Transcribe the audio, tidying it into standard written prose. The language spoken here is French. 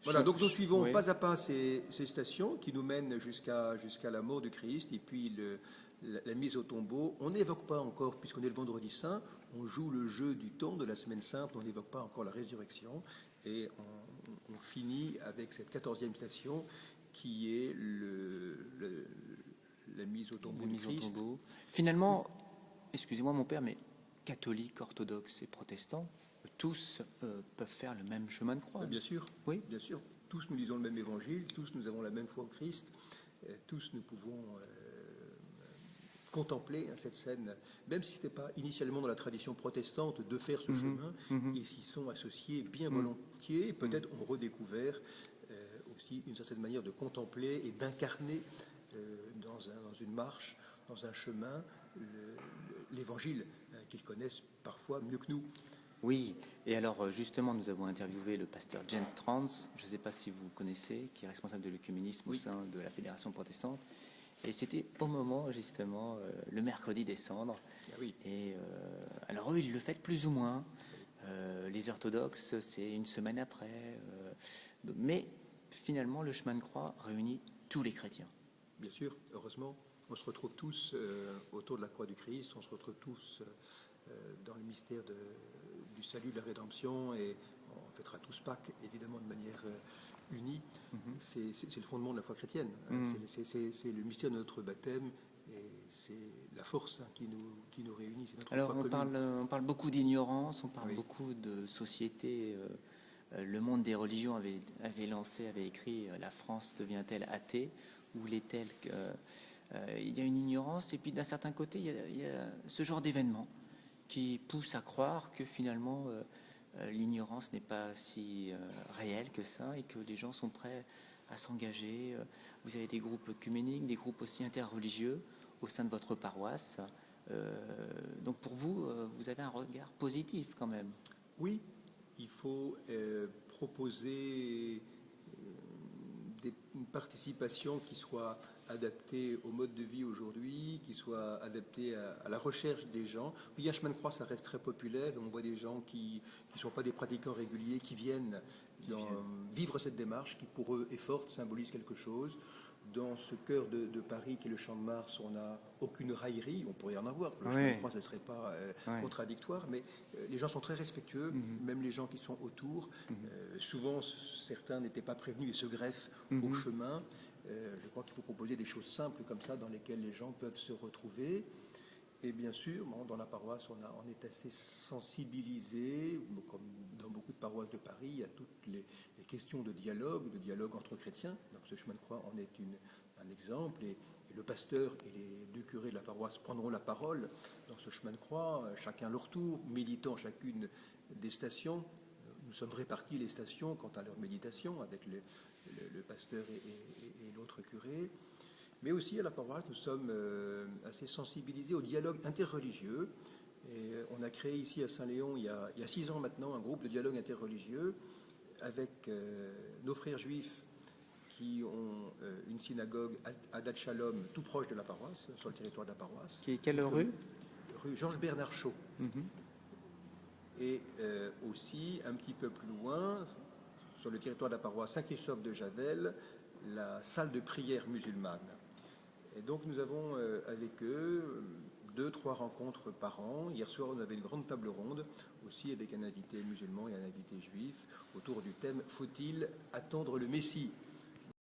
Voilà, donc nous suivons pas à pas ces stations qui nous mènent jusqu'à la mort du Christ et puis la mise au tombeau. On n'évoque pas encore, puisqu'on est le vendredi saint, on joue le jeu du temps de la semaine sainte, on n'évoque pas encore la résurrection et on finit avec cette 14e station qui est la mise au tombeau du Christ. Finalement, excusez-moi mon père, mais catholiques, orthodoxes et protestants, tous peuvent faire le même chemin de croix. Bien sûr, oui. Bien sûr. Tous nous lisons le même évangile, tous nous avons la même foi en Christ, tous nous pouvons contempler cette scène, même si ce n'était pas initialement dans la tradition protestante de faire ce chemin, ils s'y sont associés bien volontiers, peut-être ont redécouvert aussi une certaine manière de contempler et d'incarner dans une marche, dans un chemin, l'évangile qu'ils connaissent parfois mieux que nous. Oui, et alors justement, nous avons interviewé le pasteur Jens Trans, je ne sais pas si vous connaissez, qui est responsable de l'œcuménisme au sein de la Fédération protestante. Et c'était au moment, justement, le mercredi des cendres. Ah oui. Et alors eux, ils le fêtent plus ou moins. Les orthodoxes, c'est une semaine après. Mais finalement, le chemin de croix réunit tous les chrétiens. Bien sûr, heureusement. On se retrouve tous autour de la croix du Christ, on se retrouve tous dans le mystère du salut, de la rédemption, et on fêtera tous Pâques, évidemment, de manière unie. C'est le fondement de la foi chrétienne. C'est le mystère de notre baptême, et c'est la force qui nous réunit. C'est notre Alors, foi commune. on parle beaucoup d'ignorance, on parle beaucoup de société. Le monde des religions avait écrit « La France devient-elle athée ?» ou l'est-elle il y a une ignorance, et puis d'un certain côté, il y a ce genre d'événement qui pousse à croire que finalement l'ignorance n'est pas si réelle que ça et que les gens sont prêts à s'engager. Vous avez des groupes œcuméniques, des groupes aussi interreligieux au sein de votre paroisse. Donc pour vous, vous avez un regard positif quand même. Oui, il faut proposer une participation qui soit adaptée au mode de vie aujourd'hui, qui soit adaptée à la recherche des gens. Oui, un chemin de croix, ça reste très populaire. On voit des gens qui ne sont pas des pratiquants réguliers, qui viennent vivre cette démarche, qui pour eux est forte, symbolise quelque chose. Dans ce cœur de Paris, qui est le Champ de Mars, on n'a aucune raillerie. On pourrait en avoir. Le chemin de croix, ça ne serait pas contradictoire. Mais les gens sont très respectueux, même les gens qui sont autour. Souvent, certains n'étaient pas prévenus et se greffent au chemin. Je crois qu'il faut proposer des choses simples comme ça, dans lesquelles les gens peuvent se retrouver. Et bien sûr, dans la paroisse, on est assez sensibilisé, comme dans beaucoup de paroisses de Paris, il y a toutes les questions de dialogue entre chrétiens. Donc ce chemin de croix en est un exemple. Et le pasteur et les deux curés de la paroisse prendront la parole dans ce chemin de croix, chacun leur tour, méditant chacune des stations. Nous sommes répartis les stations quant à leur méditation avec le pasteur et l'autre curé. Mais aussi à la paroisse, nous sommes assez sensibilisés au dialogue interreligieux. Et on a créé ici à Saint-Léon, il y a 6 ans maintenant, un groupe de dialogue interreligieux avec nos frères juifs qui ont une synagogue à Dat Shalom, tout proche de la paroisse, sur le territoire de la paroisse. Quelle rue ? Rue Georges Bernard Shaw. Et aussi, un petit peu plus loin, sur le territoire de la paroisse Saint-Christophe de Javel, la salle de prière musulmane. Et donc nous avons avec eux 2-3 rencontres par an. Hier soir, on avait une grande table ronde, aussi avec un invité musulman et un invité juif, autour du thème « Faut-il attendre le Messie ?»